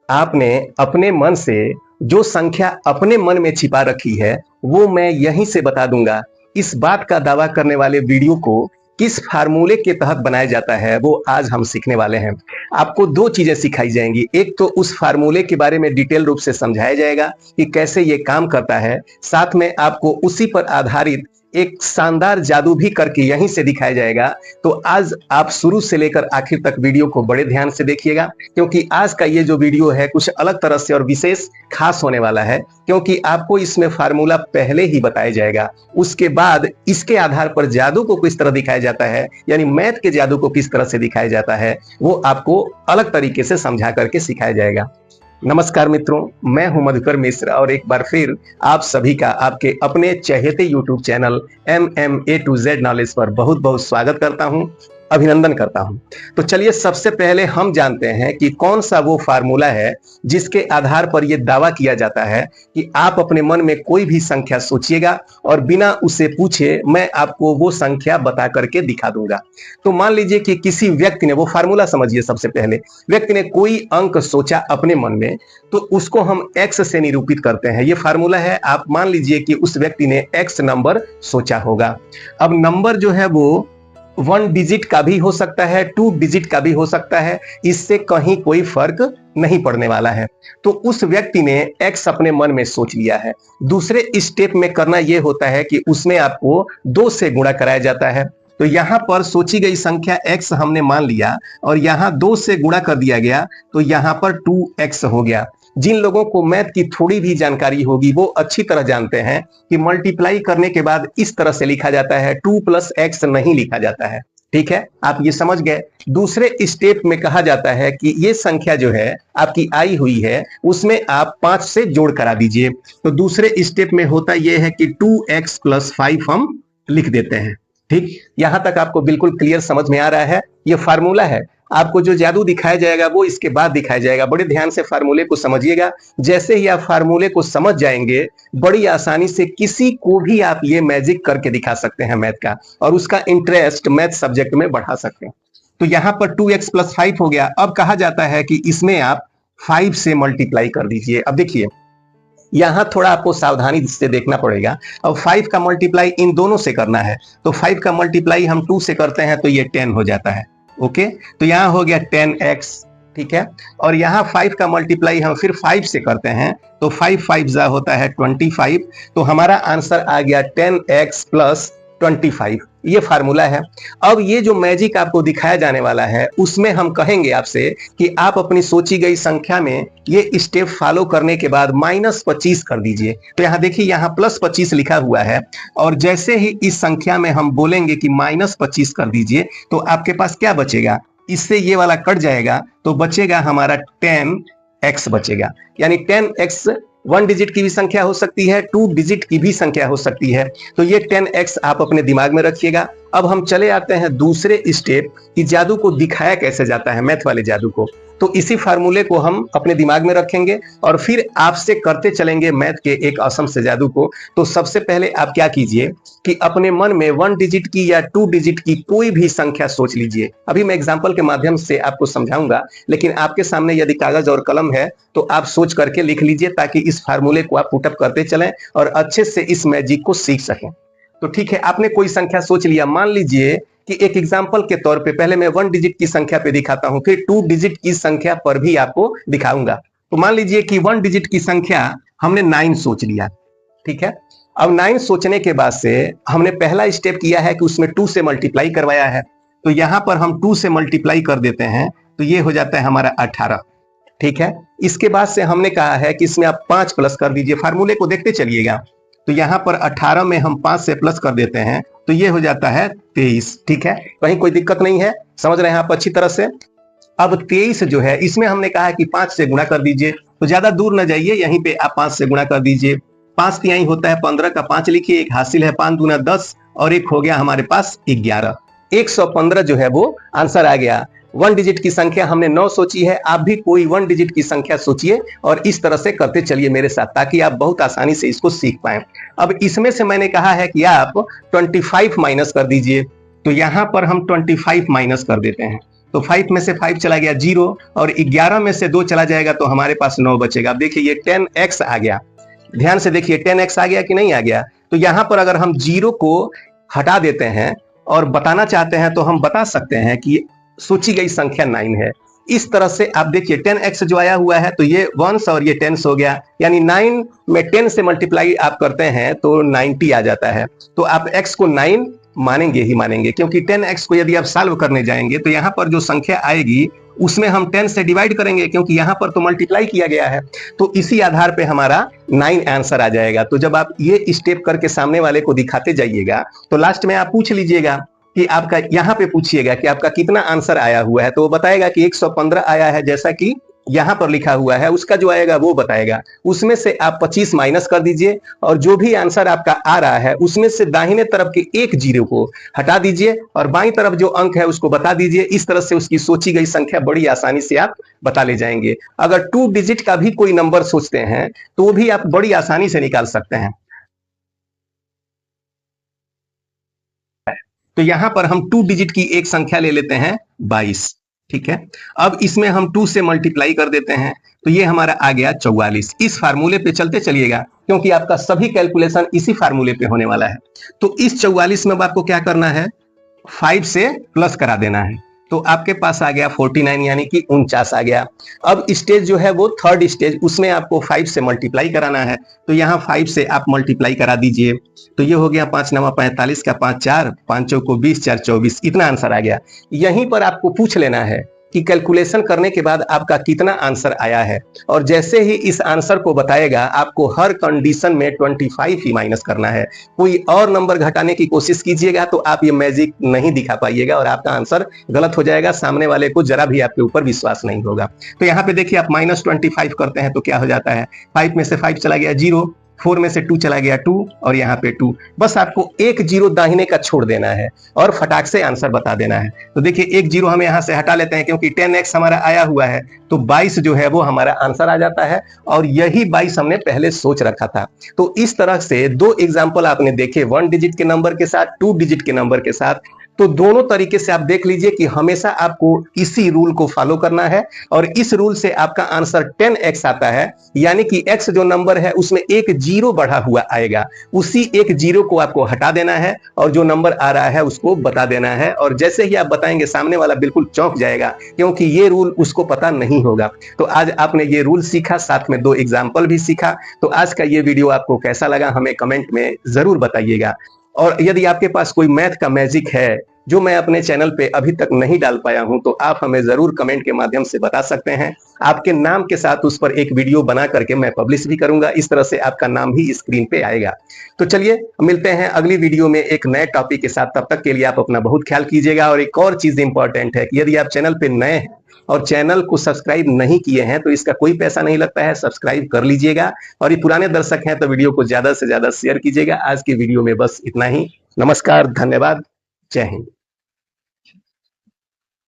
आपने अपने मन से जो संख्या अपने मन में छिपा रखी है वो मैं यहीं से बता दूंगा। इस बात का दावा करने वाले वीडियो को किस फार्मूले के तहत बनाया जाता है वो आज हम सीखने वाले हैं। आपको दो चीजें सिखाई जाएंगी, एक तो उस फार्मूले के बारे में डिटेल रूप से समझाया जाएगा कि कैसे ये काम करता है, साथ में आपको उसी पर आधारित एक शानदार जादू भी करके यहीं से दिखाया जाएगा। तो आज आप शुरू से लेकर आखिर तक वीडियो को बड़े ध्यान से देखिएगा, क्योंकि आज का ये जो वीडियो है कुछ अलग तरह से और विशेष खास होने वाला है, क्योंकि आपको इसमें फार्मूला पहले ही बताया जाएगा, उसके बाद इसके आधार पर जादू को किस तरह दिखाया जाता है, यानी मैथ के जादू को किस तरह से दिखाया जाता है वो आपको अलग तरीके से समझा करके सिखाया जाएगा। नमस्कार मित्रों, मैं हूं मधुकर मिश्र और एक बार फिर आप सभी का आपके अपने चहेते YouTube channel MMA to Z knowledge पर बहुत बहुत स्वागत करता हूं, अभिनंदन करता हूं। तो चलिए सबसे पहले हम जानते हैं कि कौन सा वो फार्मूला है जिसके आधार पर यह दावा किया जाता है कि आप अपने मन में कोई भी संख्या सोचिएगा और बिना उसे पूछे मैं आपको वो संख्या बता करके दिखा दूंगा। तो मान लीजिए कि किसी व्यक्ति ने, वो फार्मूला समझिए, सबसे पहले व्यक्ति ने कोई अंक सोचा अपने मन में, तो उसको हम x से निरूपित करते हैं। ये फार्मूला है। आप मान लीजिए कि उस व्यक्ति ने x नंबर सोचा होगा। अब नंबर जो है वो 1 डिजिट का भी हो सकता है, 2 डिजिट का भी हो सकता है, इससे कहीं कोई फर्क नहीं पड़ने वाला है। तो उस व्यक्ति ने x अपने मन में सोच लिया है। दूसरे स्टेप में करना यह होता है कि उसमें आपको 2 से गुणा कराया जाता है। तो यहां पर सोची गई संख्या x हमने मान लिया और यहां 2 से गुणा कर दिया गया, तो यहां पर 2x हो गया। जिन लोगों को मैथ की थोड़ी भी जानकारी होगी वो अच्छी तरह जानते हैं कि मल्टीप्लाई करने के बाद इस तरह से लिखा जाता है, 2 + x नहीं लिखा जाता है। ठीक है, आप ये समझ गए। दूसरे स्टेप में कहा जाता है कि ये संख्या जो है आपकी आई हुई है उसमें आप 5 से जोड़ करा दीजिए। तो दूसरे स्टेप में होता यह है कि 2x + 5 हम लिख देते हैं। ठीक, यहां तक आपको बिल्कुल क्लियर समझ में आ रहा है। ये फार्मूला है। आपको जो जादू दिखाया जाएगा वो इसके बाद दिखाया जाएगा। बड़े ध्यान से फार्मूले को समझिएगा। जैसे ही आप फार्मूले को समझ जाएंगे, बड़ी आसानी से किसी को भी आप ये मैजिक करके दिखा सकते हैं मैथ का, और उसका इंटरेस्ट मैथ सब्जेक्ट में बढ़ा सकते हैं। तो यहां पर 2x + 5 हो गया। अब कहा जाता है कि इसमें आप 5 से मल्टीप्लाई कर दीजिए। अब देखिए, यहां थोड़ा आपको सावधानी से देखना पड़ेगा। अब 5 का मल्टीप्लाई इन दोनों से करना है, तो 5 का मल्टीप्लाई हम 2 से करते हैं तो ये 10 हो जाता है। ओके, तो यहां हो गया 10x। ठीक है, और यहां 5 का मल्टीप्लाई हम फिर 5 से करते हैं तो 5 5 जा होता है 25। तो हमारा आंसर आ गया 10x + 25। ये फार्मूला है। अब ये जो मैजिक आपको दिखाया जाने वाला है उसमें हम कहेंगे आपसे कि आप अपनी सोची गई संख्या में ये स्टेप फॉलो करने के बाद -25 कर दीजिए। तो यहां देखिए, यहां +25 लिखा हुआ है, और जैसे ही इस संख्या में हम बोलेंगे कि -25 कर दीजिए तो आपके पास क्या बचेगा, इससे ये वाला कट जाएगा तो बचेगा हमारा 10x बचेगा। यानी 10x 1 डिजिट की भी संख्या हो सकती है, 2 डिजिट की भी संख्या हो सकती है। तो ये 10x आप अपने दिमाग में रखिएगा। अब हम चले आते हैं दूसरे स्टेप कि जादू को दिखाया कैसे जाता है, मैथ वाले जादू को। तो इसी फार्मूले को हम अपने दिमाग में रखेंगे और फिर आपसे करते चलेंगे मैथ के एक असम से जादू को। तो सबसे पहले आप क्या कीजिए कि अपने मन में 1 डिजिट की या 2 डिजिट की कोई भी संख्या सोच लीजिए। अभी मैं एग्जांपल के माध्यम से आपको समझाऊंगा, लेकिन आपके सामने यदि कागज और कलम है तो आप सोच करके लिख लीजिए, ताकि इस फार्मूले को आप पुटअप करते चलें और अच्छे से इस मैजिक को सीख सकें। तो ठीक है, आपने कोई संख्या सोच लिया। मान लीजिए कि एक एग्जाम्पल के तौर पे पहले मैं 1 डिजिट की संख्या पे दिखाता हूं, फिर 2 डिजिट की संख्या पर भी आपको दिखाऊंगा। तो मान लीजिए कि 1 डिजिट की संख्या हमने 9 सोच लिया। ठीक है, अब 9 सोचने के बाद से हमने पहला स्टेप किया है कि उसमें 2 से मल्टीप्लाई करवाया है। तो यहां पर हम 2 से मल्टीप्लाई कर देते हैं तो ये हो जाता है हमारा 18। ठीक है, इसके बाद से हमने कहा है कि इसमें आप 5 प्लस कर दीजिए। फार्मूले को देखते चलिएगा। तो यहां पर 18 में हम 5 से प्लस कर देते हैं तो ये हो जाता है 23। ठीक है, कहीं कोई दिक्कत नहीं है, समझ रहे हैं आप अच्छी तरह से। अब 23 जो है इसमें हमने कहा है कि 5 से गुणा कर दीजिए। तो ज्यादा दूर न जाइए, यहीं पे आप 5 से गुणा कर दीजिए। 5 तिहाई होता है 15 का 5 लिखिए, एक हासिल है 5 दूना 10 और एक हो गया हमारे पास 11। 115 जो है वो आंसर आ गया। 1 डिजिट की संख्या हमने 9 सोची है, आप भी कोई 1 डिजिट की संख्या सोचिए और इस तरह से करते चलिए मेरे साथ, ताकि आप बहुत आसानी से इसको सीख पाएं। अब इसमें से मैंने कहा है कि आप 25 माइनस कर दीजिए। तो यहां पर हम 25 माइनस कर देते हैं। तो 5 में से 5 चला गया 0 और 11 में से 2 चला जाएगा तो हमारे पास 9 बचेगा। अब देखिए ये 10x आ गया, ध्यान से देखिए 10x आ गया कि नहीं आ गया। तो यहां पर अगर हम 0 को हटा देते हैं और बताना चाहते हैं तो हम बता सकते हैं कि सोची गई संख्या 9 है। इस तरह से आप देखिए 10x जो आया हुआ है तो ये 1s और ये 10s हो गया, यानी 9 में 10 से मल्टीप्लाई आप करते हैं तो 90 आ जाता है। तो आप x को 9 मानेंगे ही मानेंगे, क्योंकि 10x को यदि आप सॉल्व करने जाएंगे तो यहाँ पर जो संख्या आएगी उसमें हम 10 से डिवाइड करेंगे, क्योंकि यहाँ पर तो मल्टीप्लाई किया गया है। तो इसी आधार पे हमारा 9 आंसर आ जाएगा। तो जब आप ये स्टेप करके सामने वाले को दिखाते जाइएगा तो लास्ट में आप पूछ लीजिएगा कि आपका, यहाँ पे पूछिएगा कि आपका कितना आंसर आया हुआ है, तो वो बताएगा कि 115 आया है, जैसा कि यहाँ पर लिखा हुआ है। उसका जो आएगा वो बताएगा, उसमें से आप 25 माइनस कर दीजिए और जो भी आंसर आपका आ रहा है उसमें से दाहिने तरफ के एक जीरो को हटा दीजिए और बाईं तरफ जो अंक है उसको बता दीजिए। इस तरह से उसकी सोची गई संख्या बड़ी आसानी से आप बता ले जाएंगे। अगर 2 डिजिट का भी कोई नंबर सोचते हैं तो वो भी आप बड़ी आसानी से निकाल सकते हैं। तो यहां पर हम 2 डिजिट की एक संख्या ले लेते हैं 22, ठीक है। अब इसमें हम 2 से मल्टीप्लाई कर देते हैं तो ये हमारा आ गया 44। इस फार्मूले पे चलते चलिएगा, क्योंकि आपका सभी कैलकुलेशन इसी फार्मूले पे होने वाला है। तो इस 44 में अब आपको क्या करना है, 5 से प्लस करा देना है। तो आपके पास आ गया 49, यानी कि 49 आ गया। अब स्टेज जो है वो थर्ड स्टेज, उसमें आपको 5 से मल्टीप्लाई कराना है। तो यहाँ 5 से आप मल्टीप्लाई करा दीजिए तो ये हो गया 5 9 45 का 5 4 5 चौको 20 4 24, इतना आंसर आ गया। यहीं पर आपको पूछ लेना है कि कैलकुलेशन करने के बाद आपका कितना आंसर आया है, और जैसे ही इस आंसर को बताएगा आपको हर कंडीशन में 25 ही माइनस करना है। कोई और नंबर घटाने की कोशिश कीजिएगा तो आप ये मैजिक नहीं दिखा पाइएगा और आपका आंसर गलत हो जाएगा, सामने वाले को जरा भी आपके ऊपर विश्वास नहीं होगा। तो यहाँ पे देखिए आप -25 करते हैं तो क्या हो जाता है, 5 में से 5 चला गया 0, 4 में से 2 चला गया 2 और यहाँ पे 2। बस आपको एक जीरो दाहिने का छोड़ देना है और फटाक से आंसर बता देना है। तो देखिए एक जीरो हम यहाँ से हटा लेते हैं, क्योंकि 10x हमारा आया हुआ है तो 22 जो है वो हमारा आंसर आ जाता है, और यही 22 हमने पहले सोच रखा था। तो इस तरह से 2 एग्जाम्पल आपने देखे, 1 डिजिट के नंबर के साथ, 2 डिजिट के नंबर के साथ। तो दोनों तरीके से आप देख लीजिए कि हमेशा आपको इसी रूल को फॉलो करना है, और इस रूल से आपका आंसर 10x आता है, यानी कि x जो नंबर है उसमें एक जीरो बढ़ा हुआ आएगा, उसी एक जीरो को आपको हटा देना है और जो नंबर आ रहा है उसको बता देना है। और जैसे ही आप बताएंगे सामने वाला बिल्कुल चौंक जाएगा, क्योंकि ये रूल उसको पता नहीं होगा। तो आज आपने ये रूल सीखा, साथ में 2 एग्जाम्पल भी सीखा। तो आज का ये वीडियो आपको कैसा लगा हमें कमेंट में जरूर बताइएगा। और यदि आपके पास कोई मैथ का मैजिक है जो मैं अपने चैनल पे अभी तक नहीं डाल पाया हूं तो आप हमें जरूर कमेंट के माध्यम से बता सकते हैं। आपके नाम के साथ उस पर एक वीडियो बना करके मैं पब्लिश भी करूंगा, इस तरह से आपका नाम भी स्क्रीन पे आएगा। तो चलिए मिलते हैं अगली वीडियो में एक नए टॉपिक के साथ। तब तक के लिए आप अपना बहुत ख्याल कीजिएगा। और एक और चीज इंपॉर्टेंट है कि यदि आप चैनल पे नए हैं और चैनल को सब्सक्राइब नहीं किए हैं तो इसका कोई पैसा नहीं लगता है, सब्सक्राइब कर लीजिएगा। और ये पुराने दर्शक हैं तो वीडियो को ज्यादा से ज्यादा शेयर कीजिएगा। आज की वीडियो में बस इतना ही। नमस्कार, धन्यवाद, जय हिंद।